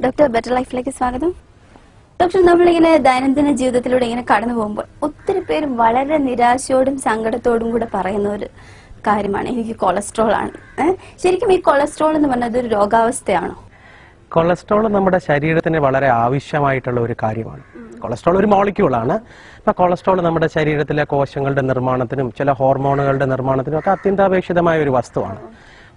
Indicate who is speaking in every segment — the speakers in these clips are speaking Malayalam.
Speaker 1: ഡോക്ടർ ബെറ്റർ ലൈഫിലേക്ക് സ്വാഗതം. ഡോക്ടർ, നമ്മളിങ്ങനെ ദൈനംദിന ജീവിതത്തിലൂടെ ഇങ്ങനെ കടന്നു പോകുമ്പോൾ ഒത്തിരി പേര് വളരെ നിരാശയോടും സങ്കടത്തോടും കൂടെ പറയുന്ന ഒരു കാര്യമാണ് എനിക്ക് കൊളസ്ട്രോൾ ആണ്. ശരിക്കും ഈ കൊളസ്ട്രോൾ എന്ന് പറഞ്ഞത് ഒരു രോഗാവസ്ഥയാണോ?
Speaker 2: കൊളസ്ട്രോൾ നമ്മുടെ ശരീരത്തിന് വളരെ ആവശ്യമായിട്ടുള്ള ഒരു കാര്യമാണ്. കൊളസ്ട്രോൾ ഒരു മോളിക്യൂളാണ്. അപ്പൊ കൊളസ്ട്രോൾ നമ്മുടെ ശരീരത്തിലെ കോശങ്ങളുടെ നിർമ്മാണത്തിനും ചില ഹോർമോണുകളുടെ നിർമ്മാണത്തിനും ഒക്കെ അത്യന്താപേക്ഷിതമായ ഒരു വസ്തുവാണ്.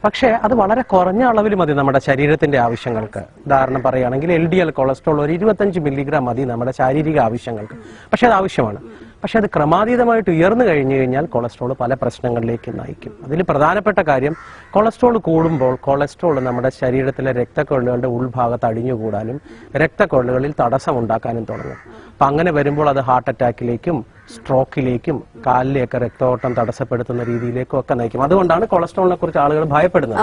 Speaker 2: പക്ഷേ അത് വളരെ കുറഞ്ഞ അളവിൽ മതി നമ്മുടെ ശരീരത്തിന്റെ ആവശ്യങ്ങൾക്ക്. ഉദാഹരണം പറയുകയാണെങ്കിൽ LDL കൊളസ്ട്രോൾ ഒരു 25 മില്ലിഗ്രാം മതി നമ്മുടെ ശാരീരിക ആവശ്യങ്ങൾക്ക്. പക്ഷെ അത് ആവശ്യമാണ്. പക്ഷെ അത് ക്രമാതീതമായിട്ട് ഉയർന്നു കഴിഞ്ഞു കഴിഞ്ഞാൽ കൊളസ്ട്രോൾ പല പ്രശ്നങ്ങളിലേക്ക് നയിക്കും. അതിൽ പ്രധാനപ്പെട്ട കാര്യം, കൊളസ്ട്രോൾ കൂടുമ്പോൾ കൊളസ്ട്രോൾ നമ്മുടെ ശരീരത്തിലെ രക്തക്കൊള്ളുകളുടെ ഉൾഭാഗത്ത് അടിഞ്ഞുകൂടാനും രക്തക്കൊള്ളുകളിൽ തടസ്സമുണ്ടാക്കാനും തുടങ്ങും. അപ്പൊ അങ്ങനെ വരുമ്പോൾ അത് ഹാർട്ട് അറ്റാക്കിലേക്കും സ്ട്രോക്കിലേക്കും കാലിലേക്ക് രക്തഓട്ടം തടസ്സപ്പെടുത്തുന്ന രീതിയിലേക്കും ഒക്കെ നയിക്കും. അതുകൊണ്ടാണ് കൊളസ്ട്രോളിനെ കുറിച്ച് ആളുകൾ ഭയപ്പെടുന്നത്.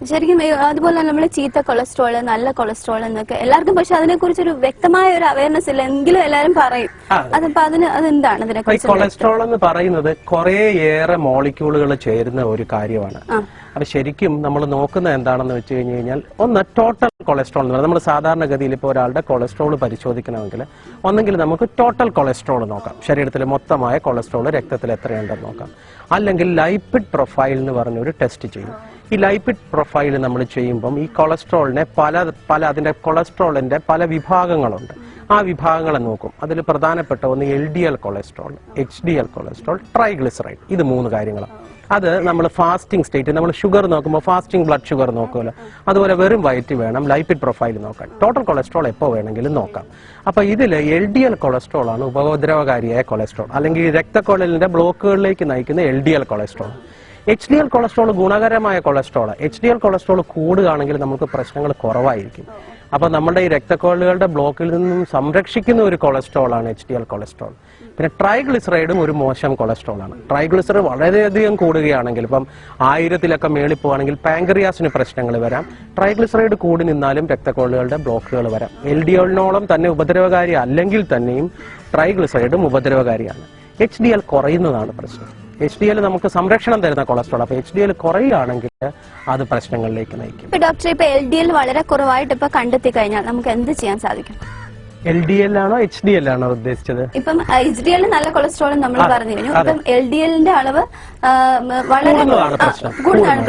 Speaker 1: ശരിക്കും അതുപോലെ നമ്മൾ ചീത്ത കൊളസ്ട്രോൾ, നല്ല കൊളസ്ട്രോൾ എന്നൊക്കെ എല്ലാവർക്കും, പക്ഷെ അതിനെ കുറിച്ച് ഒരു വ്യക്തമായ ഒരു അവയർനെസ് ഇല്ല. എങ്കിലും എല്ലാവരും പറയും. അതപ്പോ അതെന്താണ് ഇതിനെക്കുറിച്ച്?
Speaker 2: കൊളസ്ട്രോൾ എന്ന് പറയുന്നത് കുറേയേറെ മോളിക്യൂളുകൾ ചേരുന്ന ഒരു കാര്യമാണ്. അപ്പൊ ശരിക്കും നമ്മൾ നോക്കുന്നത് എന്താണെന്ന് വെച്ച് കഴിഞ്ഞു കഴിഞ്ഞാൽ, ഒന്ന് ടോട്ടൽ കൊളസ്ട്രോൾ എന്ന് പറയുന്നത്, നമ്മൾ സാധാരണഗതിയിൽ ഇപ്പോൾ ഒരാളുടെ കൊളസ്ട്രോൾ പരിശോധിക്കണമെങ്കിൽ ഒന്നെങ്കിൽ നമുക്ക് ടോട്ടൽ കൊളസ്ട്രോൾ നോക്കാം, ശരീരത്തിലെ മൊത്തമായ കൊളസ്ട്രോൾ രക്തത്തിൽ എത്രയുണ്ടെന്ന് നോക്കാം. അല്ലെങ്കിൽ ലൈപ്പിഡ് പ്രൊഫൈൽ എന്ന് പറഞ്ഞ ഒരു ടെസ്റ്റ് ചെയ്യും. ഈ ലൈപ്പിഡ് പ്രൊഫൈൽ നമ്മൾ ചെയ്യുമ്പം ഈ കൊളസ്ട്രോളിനെ അതിന്റെ കൊളസ്ട്രോളിന്റെ പല വിഭാഗങ്ങളുണ്ട്. ആ വിഭാഗങ്ങളെ നോക്കും. അതിൽ പ്രധാനപ്പെട്ട ഒന്ന് LDL cholesterol, HDL cholesterol, triglyceride. ഇത് 3 കാര്യങ്ങളാണ്. അത് നമ്മൾ ഫാസ്റ്റിംഗ് സ്റ്റേറ്റ്, നമ്മൾ ഷുഗർ നോക്കുമ്പോൾ ഫാസ്റ്റിംഗ് ബ്ലഡ് ഷുഗർ നോക്കുമല്ലോ, അതുപോലെ വെറും വയറ്റ് വേണം ലൈപ്പിഡ് പ്രൊഫൈൽ നോക്കാൻ. ടോട്ടൽ കൊളസ്ട്രോൾ എപ്പോൾ വേണമെങ്കിലും നോക്കാം. അപ്പൊ ഇതിൽ LDL കൊളസ്ട്രോൾ ആണ് ഉപദ്രവകാരിയായ കൊളസ്ട്രോൾ, അല്ലെങ്കിൽ രക്തക്കൊഴലിന്റെ ബ്ലോക്കുകളിലേക്ക് നയിക്കുന്ന LDL കൊളസ്ട്രോൾ. HDL കൊളസ്ട്രോൾ ഗുണകരമായ കൊളസ്ട്രോൾ. HDL കൊളസ്ട്രോൾ കൂടുകയാണെങ്കിൽ നമുക്ക് പ്രശ്നങ്ങൾ കുറവായിരിക്കും. അപ്പൊ നമ്മുടെ ഈ രക്തക്കൊഴലുകളുടെ ബ്ലോക്കിൽ നിന്നും സംരക്ഷിക്കുന്ന ഒരു കൊളസ്ട്രോൾ ആണ് HDL കൊളസ്ട്രോൾ. പിന്നെ ട്രൈഗ്ലിസറൈഡും ഒരു മോശം കൊളസ്ട്രോൾ ആണ്. ട്രൈഗ്ലിസറൈഡ് വളരെയധികം കൂടുകയാണെങ്കിൽ, ഇപ്പം 1000-ലൊക്കെ മേളിൽ പോവുകയാണെങ്കിൽ പാങ്ക്രിയാസിന് പ്രശ്നങ്ങൾ വരാം. ട്രൈഗ്ലിസറൈഡ് കൂടി നിന്നാലും രക്തക്കൊഴലുകളുടെ ബ്ലോക്കുകൾ വരാം. LDLനോളം തന്നെ ഉപദ്രവകാരി അല്ലെങ്കിൽ തന്നെയും ട്രൈഗ്ലിസറൈഡും ഉപദ്രവകാരിയാണ്. HDL കുറയുന്നതാണ് പ്രശ്നം. HDL നമുക്ക് സംരക്ഷണം തരുന്ന കൊളസ്ട്രോൾ. അപ്പൊ HDL കുറയുകയാണെങ്കിൽ അത് പ്രശ്നങ്ങളിലേക്ക് നയിക്കും.
Speaker 1: ഡോക്ടർ, ഇപ്പൊ LDL വളരെ കുറവായിട്ട് ഇപ്പൊ കണ്ടെത്തി കഴിഞ്ഞാൽ നമുക്ക് എന്ത് ചെയ്യാൻ സാധിക്കും?
Speaker 2: LDL ആണോ HDL ആണോ ഉദ്ദേശിച്ചത്?
Speaker 1: ഇപ്പം HDL നല്ല കൊളസ്ട്രോൾ നമ്മൾ പറഞ്ഞു കഴിഞ്ഞു. ഇപ്പം LDLന്റെ അളവ് വളരെ കൂടുതലാണ്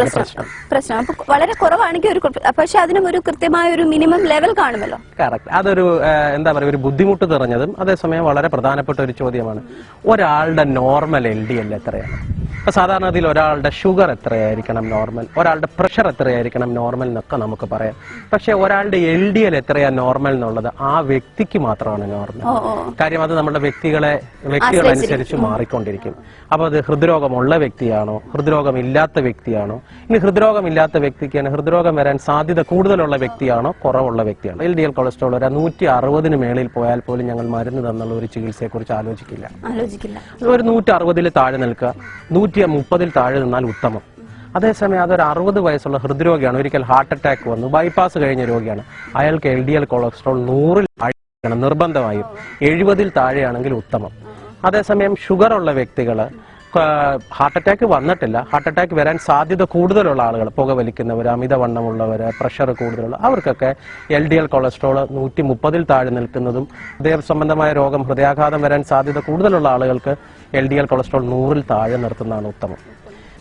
Speaker 1: പ്രശ്നം. അപ്പൊ വളരെ കുറവാണെങ്കിൽ പക്ഷെ അതിനും ഒരു കൃത്യമായ ഒരു മിനിമം ലെവൽ കാണുമല്ലോ.
Speaker 2: കറക്റ്റ്. അതൊരു എന്താ പറയുക, ഒരു ബുദ്ധിമുട്ട് നിറഞ്ഞതും അതേസമയം വളരെ പ്രധാനപ്പെട്ട ഒരു ചോദ്യമാണ്. ഒരാളുടെ നോർമൽ LDL എത്രയാണ്? ഇപ്പൊ സാധാരണഗതിയിൽ ഒരാളുടെ ഷുഗർ എത്രയായിരിക്കണം നോർമൽ, ഒരാളുടെ പ്രഷർ എത്രയായിരിക്കണം നോർമൽ എന്നൊക്കെ നമുക്ക് പറയാം. പക്ഷെ ഒരാളുടെ LDL എത്രയാ നോർമൽ എന്നുള്ളത് ആ വ്യക്തിക്ക് മാത്രമാണ് നോർമൽ. കാര്യം അത് നമ്മുടെ വ്യക്തികളനുസരിച്ച് മാറിക്കൊണ്ടിരിക്കും. അപ്പൊ അത് ഹൃദ്രോഗമുള്ള വ്യക്തിയാണോ, ഹൃദ്രോഗമില്ലാത്ത വ്യക്തിയാണോ? ഇനി ഹൃദ്രോഗമില്ലാത്ത വ്യക്തിക്കാണ് ഹൃദ്രോഗം വരാൻ സാധ്യത കൂടുതലുള്ള വ്യക്തിയാണോ, കുറവുള്ള വ്യക്തിയാണോ? LDL കൊളസ്ട്രോൾ ഒരു 160 മേളിൽ പോയാൽ പോലും ഞങ്ങൾ മരുന്ന് തന്നുള്ള ഒരു ചികിത്സയെ കുറിച്ച് ആലോചിക്കില്ല. ഒരു 160 താഴെ നിൽക്കുക, 130 താഴെ നിന്നാൽ ഉത്തമം. അതേസമയം അതൊരു 60 വയസ്സുള്ള ഹൃദ്രോഗിയാണ്, ഒരിക്കൽ ഹാർട്ട് അറ്റാക്ക് വന്നു, ബൈപ്പാസ് കഴിഞ്ഞ രോഗിയാണ്, അയാൾക്ക് LDL കൊളസ്ട്രോൾ 100 താഴെ നിർബന്ധമായും. 70 താഴെയാണെങ്കിൽ ഉത്തമം. അതേസമയം ഷുഗർ ഉള്ള വ്യക്തികള്, ഹാർട്ട് അറ്റാക്ക് വന്നിട്ടില്ല, ഹാർട്ട് അറ്റാക്ക് വരാൻ സാധ്യത കൂടുതലുള്ള ആളുകൾ, പുകവലിക്കുന്നവർ, അമിതവണ്ണമുള്ളവര്, പ്രഷർ കൂടുതലുള്ള അവർക്കൊക്കെ LDL കൊളസ്ട്രോൾ 130 താഴെ നിൽക്കുന്നതും, ഹൃദയ സംബന്ധമായ രോഗം, ഹൃദയാഘാതം വരാൻ സാധ്യത കൂടുതലുള്ള ആളുകൾക്ക് LDL കൊളസ്ട്രോൾ 100 താഴെ നിർത്തുന്നതാണ് ഉത്തമം.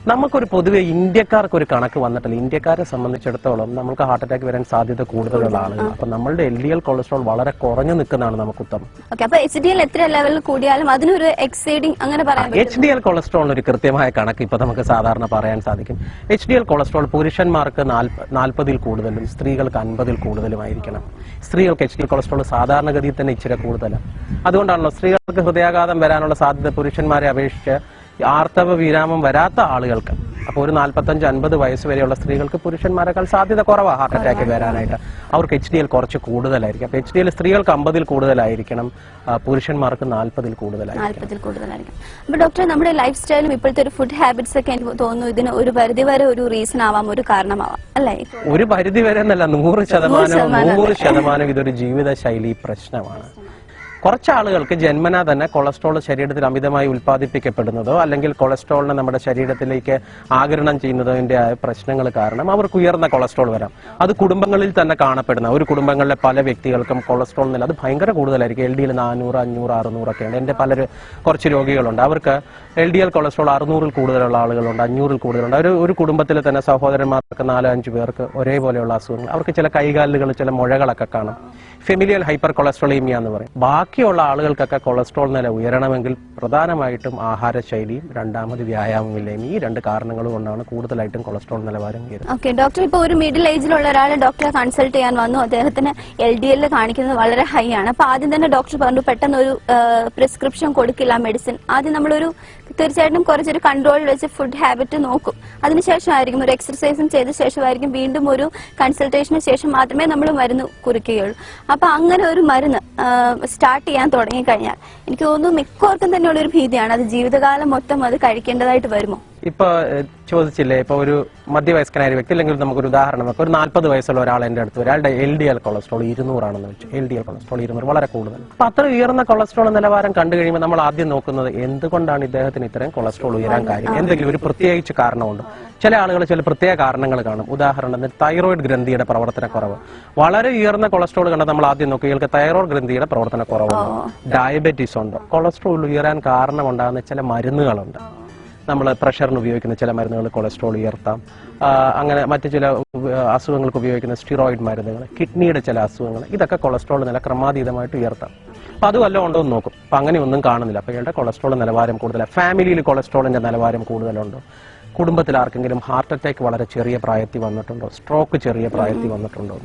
Speaker 2: നമുക്കൊരു പൊതുവെ ഇന്ത്യക്കാർക്ക് ഒരു കണക്ക് വന്നിട്ടില്ല. ഇന്ത്യക്കാരെ സംബന്ധിച്ചിടത്തോളം നമുക്ക് ഹാർട്ട് അറ്റാക്ക് വരാൻ സാധ്യത കൂടുതലുള്ള ആളുകൾ. അപ്പൊ നമ്മളുടെ LDL കൊളസ്ട്രോൾ വളരെ കുറഞ്ഞു നിൽക്കുന്നതാണ് നമുക്ക് ഉത്തമം.
Speaker 1: HDL എത്ര ലെവലിൽ കൂടിയാലും അതിനൊരു എക്സീഡിംഗ് അങ്ങനെ പറയാം.
Speaker 2: HDL കൊളസ്ട്രോളിന് ഒരു കൃത്യമായ കണക്ക് ഇപ്പൊ നമുക്ക് സാധാരണ പറയാൻ സാധിക്കും. HDL കൊളസ്ട്രോൾ പുരുഷന്മാർക്ക് 40 കൂടുതലും സ്ത്രീകൾക്ക് 50 കൂടുതലുമായിരിക്കണം. സ്ത്രീകൾക്ക് HDL കൊളസ്ട്രോൾ സാധാരണഗതിയിൽ തന്നെ ഇച്ചിരി കൂടുതലാണ്. അതുകൊണ്ടാണല്ലോ സ്ത്രീകൾക്ക് ഹൃദയാഘാതം വരാനുള്ള സാധ്യത പുരുഷന്മാരെ അപേക്ഷിച്ച് ആർത്തവ വിരാമം വരാത്ത ആളുകൾക്ക്, അപ്പോൾ ഒരു 45-50 വയസ്സ് വരെയുള്ള സ്ത്രീകൾക്ക് പുരുഷന്മാരെക്കാൾ സാധ്യത കുറവാണ് ഹാർട്ട് അറ്റാക്ക് വരാനായിട്ട്. അവർക്ക് HDL കുറച്ച് കൂടുതലായിരിക്കും. അപ്പൊ HDL സ്ത്രീകൾക്ക് 50 കൂടുതലായിരിക്കണം, പുരുഷന്മാർക്ക് 40 കൂടുതലായിരിക്കും.
Speaker 1: അപ്പൊ ഡോക്ടർ, നമ്മുടെ ലൈഫ് സ്റ്റൈലും ഇപ്പോഴത്തെ ഒരു ഫുഡ് ഹാബിറ്റ്സ് ഒക്കെ എനിക്ക് തോന്നുന്നു ഇതിന് ഒരു പരിധി വരെ ഒരു റീസൺ ആവാം, ഒരു കാരണമാവാം അല്ലേ?
Speaker 2: ഒരു പരിധി വരെ എന്നല്ല, 100% ഇതൊരു ജീവിതശൈലി പ്രശ്നമാണ്. കുറച്ച് ആളുകൾക്ക് ജന്മനാ തന്നെ കൊളസ്ട്രോൾ ശരീരത്തിൽ അമിതമായി ഉൽപ്പാദിപ്പിക്കപ്പെടുന്നതോ അല്ലെങ്കിൽ കൊളസ്ട്രോളിനെ നമ്മുടെ ശരീരത്തിലേക്ക് ആഗിരണം ചെയ്യുന്നതിന്റെ പ്രശ്നങ്ങൾ കാരണം അവർക്ക് ഉയർന്ന കൊളസ്ട്രോൾ വരാം. അത് കുടുംബങ്ങളിൽ തന്നെ കാണപ്പെടുന്ന ഒരു കുടുംബങ്ങളിലെ പല വ്യക്തികൾക്കും കൊളസ്ട്രോൾ നില അത് ഭയങ്കര കൂടുതലായിരിക്കും. LDL 400, 500, 600 ഒക്കെ ഉണ്ട്. എൻ്റെ കുറച്ച് രോഗികളുണ്ട്, അവർക്ക് LDL കൊളസ്ട്രോൾ 600-ൽ കൂടുതലുള്ള ആളുകളുണ്ട്, 500-ൽ കൂടുതലുണ്ട്. ഒരു കുടുംബത്തിൽ തന്നെ സഹോദരന്മാർക്ക് 4-5 പേർക്ക് ഒരേപോലെയുള്ള അസുഖങ്ങൾ, അവർക്ക് ചില കൈകാലുകൾ, ചില മുഴകളൊക്കെ കാണും. ഫെമിലിയൽ ഹൈപ്പർ കൊളസ്ട്രോളീമിയ എന്ന് പറയും. ബാക്കിയുള്ള ആളുകൾക്കൊക്കെ കൊളസ്ട്രോൾ നില ഉയരണമെങ്കിൽ പ്രധാനമായിട്ടും ആഹാരശൈലിയും രണ്ടാമത് വ്യായാമമില്ലായ്മ, ഈ 2 കാരണങ്ങൾ കൊണ്ടാണ് കൂടുതലായിട്ടും കൊളസ്ട്രോൾ നിലവാരം ഉയരുന്നത്.
Speaker 1: ഓക്കെ ഡോക്ടർ, ഇപ്പോൾ ഒരു മിഡിൽ ഏജിലുള്ള ഒരാൾ ഡോക്ടറെ കൺസൾട്ട് ചെയ്യാൻ വന്നു, അദ്ദേഹത്തിന് LDL കാണിക്കുന്നത് വളരെ ഹൈ ആണ്. അപ്പൊ ആദ്യം തന്നെ ഡോക്ടർ പറഞ്ഞു പെട്ടെന്ന് ഒരു പ്രിസ്ക്രിപ്ഷൻ കൊടുക്കില്ല മെഡിസിൻ. ആദ്യം നമ്മളൊരു തീർച്ചയായിട്ടും കുറച്ചൊരു കൺട്രോൾ വെച്ച് ഫുഡ് ഹാബിറ്റ് നോക്കും. അതിനുശേഷമായിരിക്കും ഒരു എക്സർസൈസും ചെയ്ത ശേഷമായിരിക്കും വീണ്ടും ഒരു കൺസൾട്ടേഷന് ശേഷം മാത്രമേ നമ്മൾ മരുന്ന് കുറിക്കുകയുള്ളൂ. അപ്പൊ അങ്ങനെ ഒരു മരുന്ന് സ്റ്റാർട്ട് ചെയ്യാൻ തുടങ്ങിക്കഴിഞ്ഞാൽ എനിക്ക് തോന്നുന്നു മിക്കവർക്കും തന്നെയുള്ള ഒരു ഭീതിയാണ്, അത് ജീവിതകാലം മൊത്തം അത് കഴിക്കേണ്ടതായിട്ട് വരുമോ?
Speaker 2: ഇപ്പൊ ചോദിച്ചില്ലേ, ഇപ്പൊ ഒരു മധ്യവയസ്കനായ വ്യക്തി, അല്ലെങ്കിൽ നമുക്കൊരു ഉദാഹരണം വെക്കാം, ഒരു 40 വയസ്സുള്ള ഒരാൾ എന്റെ അടുത്ത് വരും, അയാളുടെ LDL കൊളസ്ട്രോൾ 200 ആണെന്ന് വെച്ചു. LDL കൊളസ്ട്രോൾ 200 വളരെ കൂടുതൽ. അപ്പൊ അത്ര ഉയർന്ന കൊളസ്ട്രോൾ നിലവാരം കണ്ടു കഴിയുമ്പോൾ നമ്മൾ ആദ്യം നോക്കുന്നത് എന്തുകൊണ്ടാണ് ഇദ്ദേഹത്തിന് ഇത്രയും കൊളസ്ട്രോൾ ഉയരാൻ കാര്യം, എന്തെങ്കിലും ഒരു പ്രത്യേകിച്ച് കാരണമുണ്ട്. ചില ആളുകൾ ചില പ്രത്യേക കാരണങ്ങൾ കാണും. ഉദാഹരണത്തിന് തൈറോയിഡ് ഗ്രന്ഥിയുടെ പ്രവർത്തനക്കുറവ്. വളരെ ഉയർന്ന കൊളസ്ട്രോൾ കണ്ടാൽ നമ്മൾ ആദ്യം നോക്കുക ഇയാൾക്ക് തൈറോയിഡ് ഗ്രന്ഥിയുടെ പ്രവർത്തനക്കുറവുണ്ടോ, ഡയബറ്റീസ് ഉണ്ടോ. കൊളസ്ട്രോൾ ഉയരാൻ കാരണമുണ്ടാകുന്ന ചില മരുന്നുകളുണ്ട്. നമ്മൾ പ്രഷറിന് ഉപയോഗിക്കുന്ന ചില മരുന്നുകൾ കൊളസ്ട്രോൾ ഉയർത്താം. അങ്ങനെ മറ്റു ചില അസുഖങ്ങൾക്ക് ഉപയോഗിക്കുന്ന സ്റ്റിറോയിഡ് മരുന്നുകൾ, കിഡ്നിയുടെ ചില അസുഖങ്ങൾ, ഇതൊക്കെ കൊളസ്ട്രോൾ നില ക്രമാതീതമായിട്ട് ഉയർത്താം. അപ്പൊ അത് വല്ലതും ഉണ്ടോ എന്ന് നോക്കും. അപ്പൊ അങ്ങനെ ഒന്നും കാണുന്നില്ല. അപ്പൊ ഇയാളുടെ കൊളസ്ട്രോൾ നിലവാരം കൂടുതലാണ്. ഫാമിലിയിൽ കൊളസ്ട്രോളിന്റെ നിലവാരം കൂടുതലുണ്ടോ, കുടുംബത്തിൽ ആർക്കെങ്കിലും ഹാർട്ട് അറ്റാക്ക് വളരെ ചെറിയ പ്രായത്തിൽ വന്നിട്ടുണ്ടോ, സ്ട്രോക്ക് ചെറിയ പ്രായത്തിൽ വന്നിട്ടുണ്ടോ,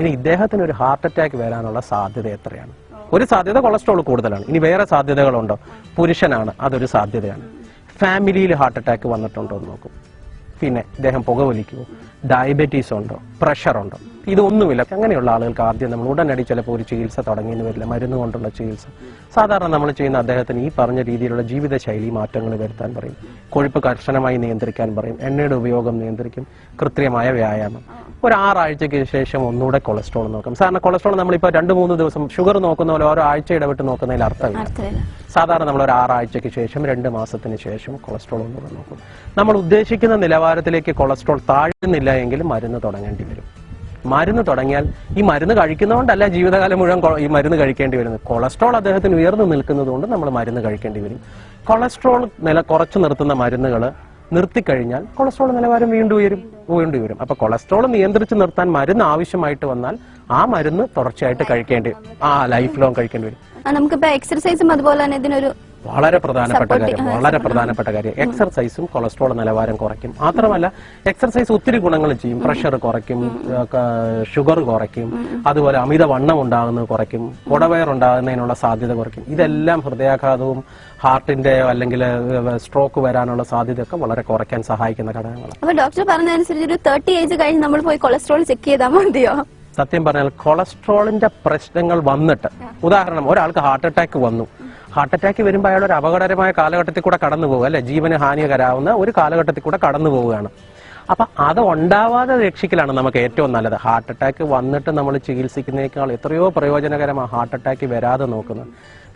Speaker 2: ഇനി ഇദ്ദേഹത്തിന് ഒരു ഹാർട്ട് അറ്റാക്ക് വരാനുള്ള സാധ്യത എത്രയാണ്? ഒരു സാധ്യത കൊളസ്ട്രോൾ കൂടുതലാണ്. ഇനി വേറെ സാധ്യതകളുണ്ടോ? പുരുഷനാണ്, അതൊരു സാധ്യതയാണ്. ഫാമിലിയിൽ ഹാർട്ട് അറ്റാക്ക് വന്നിട്ടുണ്ടോ എന്ന് നോക്കും. പിന്നെ ഇദ്ദേഹം പുകവലിക്കുമോ, ഡയബറ്റീസ് ഉണ്ടോ, പ്രഷർ ഉണ്ടോ, ഇതൊന്നുമില്ല. അങ്ങനെയുള്ള ആളുകൾക്ക് ആദ്യം നമ്മൾ ഉടനടി ചിലപ്പോൾ ഒരു ചികിത്സ തുടങ്ങിയെന്ന് വരില്ല, മരുന്ന് കൊണ്ടുള്ള ചികിത്സ. സാധാരണ നമ്മൾ ചെയ്യുന്ന അദ്ദേഹത്തിന് ഈ പറഞ്ഞ രീതിയിലുള്ള ജീവിതശൈലി മാറ്റങ്ങൾ വരുത്താൻ പറയും. കൊഴുപ്പ് കർശനമായി നിയന്ത്രിക്കാൻ പറയും, എണ്ണയുടെ ഉപയോഗം നിയന്ത്രിക്കും, കൃത്യമായ വ്യായാമം. ഒരു 6 ആഴ്ചയ്ക്ക് ശേഷം ഒന്നുകൂടെ കൊളസ്ട്രോൾ നോക്കാം. സാധാരണ കൊളസ്ട്രോൾ നമ്മളിപ്പോൾ 2-3 ദിവസം ഷുഗർ നോക്കുന്ന പോലെ ഓരോ ആഴ്ച ഇടവിട്ട് നോക്കുന്നതിൽ അർത്ഥമില്ല. സാധാരണ നമ്മൾ ഒരു 6 ആഴ്ചയ്ക്ക് ശേഷം 2 മാസത്തിന് ശേഷം കൊളസ്ട്രോൾ ഒന്നുകൂടെ നോക്കും. നമ്മൾ ഉദ്ദേശിക്കുന്ന നിലവാരത്തിലേക്ക് കൊളസ്ട്രോൾ താഴുന്നില്ല എങ്കിൽ മരുന്ന് തുടങ്ങേണ്ടി വരും. മരുന്ന് തുടങ്ങിയാൽ ഈ മരുന്ന് കഴിക്കുന്നതുകൊണ്ടല്ല ജീവിതകാലം മുഴുവൻ ഈ മരുന്ന് കഴിക്കേണ്ടി വരുന്നത്. കൊളസ്ട്രോൾ അദ്ദേഹത്തിന് ഉയർന്നു നിൽക്കുന്നത് കൊണ്ട് നമ്മൾ മരുന്ന് കഴിക്കേണ്ടി വരും. കൊളസ്ട്രോൾ കുറച്ചു നിർത്തുന്ന മരുന്നുകൾ നിർത്തിക്കഴിഞ്ഞാൽ കൊളസ്ട്രോൾ നിലവാരം വീണ്ടും ഉയരും. അപ്പൊ കൊളസ്ട്രോൾ നിയന്ത്രിച്ച് നിർത്താൻ മരുന്ന് ആവശ്യമായിട്ട് വന്നാൽ ആ മരുന്ന് തുടർച്ചയായിട്ട് കഴിക്കേണ്ടി വരും, ലൈഫ് ലോങ് കഴിക്കേണ്ടി വരും.
Speaker 1: നമുക്കിപ്പോ എക്സർസൈസും അതുപോലെ തന്നെ ഇതിനൊരു
Speaker 2: വളരെ പ്രധാനപ്പെട്ട കാര്യം എക്സർസൈസും കൊളസ്ട്രോൾ നിലവാരം കുറയ്ക്കും. മാത്രമല്ല എക്സർസൈസ് ഒത്തിരി ഗുണങ്ങൾ ചെയ്യും. പ്രഷർ കുറയ്ക്കും, ഷുഗർ കുറയ്ക്കും, അതുപോലെ അമിതവണ്ണം ഉണ്ടാകുന്നത് കുറയ്ക്കും, കുടവയർ ഉണ്ടാകുന്നതിനുള്ള സാധ്യത കുറയ്ക്കും. ഇതെല്ലാം ഹൃദയാഘാതവും ഹാർട്ടിന്റെ അല്ലെങ്കിൽ സ്ട്രോക്ക് വരാനുള്ള സാധ്യതയൊക്കെ വളരെ കുറയ്ക്കാൻ സഹായിക്കുന്ന ഘടകങ്ങളാണ്.
Speaker 1: അപ്പൊ ഡോക്ടർ പറഞ്ഞതനുസരിച്ച് ഒരു 30 ഏജ് കഴിഞ്ഞ് നമ്മൾ പോയി കൊളസ്ട്രോൾ ചെക്ക് ചെയ്താൽ മതിയോ?
Speaker 2: സത്യം പറഞ്ഞാൽ കൊളസ്ട്രോളിന്റെ പ്രശ്നങ്ങൾ വന്നിട്ട്, ഉദാഹരണം ഒരാൾക്ക് ഹാർട്ട് അറ്റാക്ക് വന്നു, ഹാർട്ട് അറ്റാക്ക് വരുമ്പോൾ അയാൾ ഒരു അപകടകരമായ കാലഘട്ടത്തിൽ കൂടെ കടന്നു പോകുക, അല്ലെ, ജീവന് ഹാനികരാവുന്ന ഒരു കാലഘട്ടത്തിൽ കൂടെ കടന്നു പോവുകയാണ്. അപ്പൊ അത് ഉണ്ടാവാതെ രക്ഷിക്കലാണ് നമുക്ക് ഏറ്റവും നല്ലത്. ഹാർട്ട് അറ്റാക്ക് വന്നിട്ട് നമ്മൾ ചികിത്സിക്കുന്നതിനേക്കാൾ എത്രയോ പ്രയോജനകരമാണ് ഹാർട്ട് അറ്റാക്ക് വരാതെ നോക്കുന്നത്.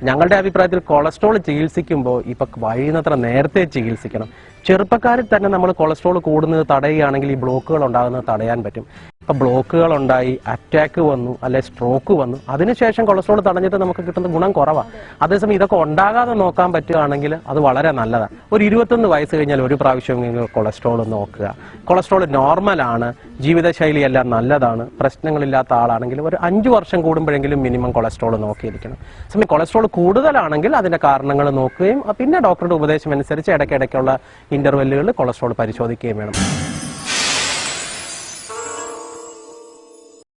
Speaker 2: ഞങ്ങളുടെ അഭിപ്രായത്തിൽ കൊളസ്ട്രോൾ ചികിത്സിക്കുമ്പോൾ ഇപ്പൊ കഴിയുന്നത്ര നേരത്തെ ചികിത്സിക്കണം. ചെറുപ്പക്കാരിൽ തന്നെ നമ്മൾ കൊളസ്ട്രോൾ കൂടുന്നത് തടയുകയാണെങ്കിൽ ഈ ബ്ലോക്കുകൾ ഉണ്ടാകുന്നത് തടയാൻ പറ്റും. ഇപ്പൊ ബ്ലോക്കുകൾ ഉണ്ടായി, അറ്റാക്ക് വന്നു, അല്ലെ സ്ട്രോക്ക് വന്നു, അതിനുശേഷം കൊളസ്ട്രോൾ തടഞ്ഞിട്ട് നമുക്ക് കിട്ടുന്ന ഗുണം കുറവാണ്. അതേസമയം ഇതൊക്കെ ഉണ്ടാകാതെ നോക്കാൻ പറ്റുകയാണെങ്കിൽ അത് വളരെ നല്ലതാണ്. ഒരു 21 വയസ്സ് കഴിഞ്ഞാൽ ഒരു പ്രാവശ്യം കൊളസ്ട്രോൾ നോക്കുക. കൊളസ്ട്രോൾ നോർമലാണ്, ജീവിതശൈലി എല്ലാം നല്ലതാണ്, പ്രശ്നങ്ങളില്ലാത്ത ആളാണെങ്കിൽ ഒരു 5 വർഷം കൂടുമ്പോഴെങ്കിലും മിനിമം കൊളസ്ട്രോൾ നോക്കിയിരിക്കണം. സമയം കൊളസ്ട്രോൾ കൂടുതലാണെങ്കിൽ അതിന്റെ കാരണങ്ങൾ നോക്കുകയും പിന്നെ ഡോക്ടറുടെ ഉപദേശം അനുസരിച്ച് ഇടയ്ക്കിടയ്ക്കുള്ള ഇന്റർവെല്ലുകളിൽ കൊളസ്ട്രോൾ പരിശോധിക്കുകയും വേണം.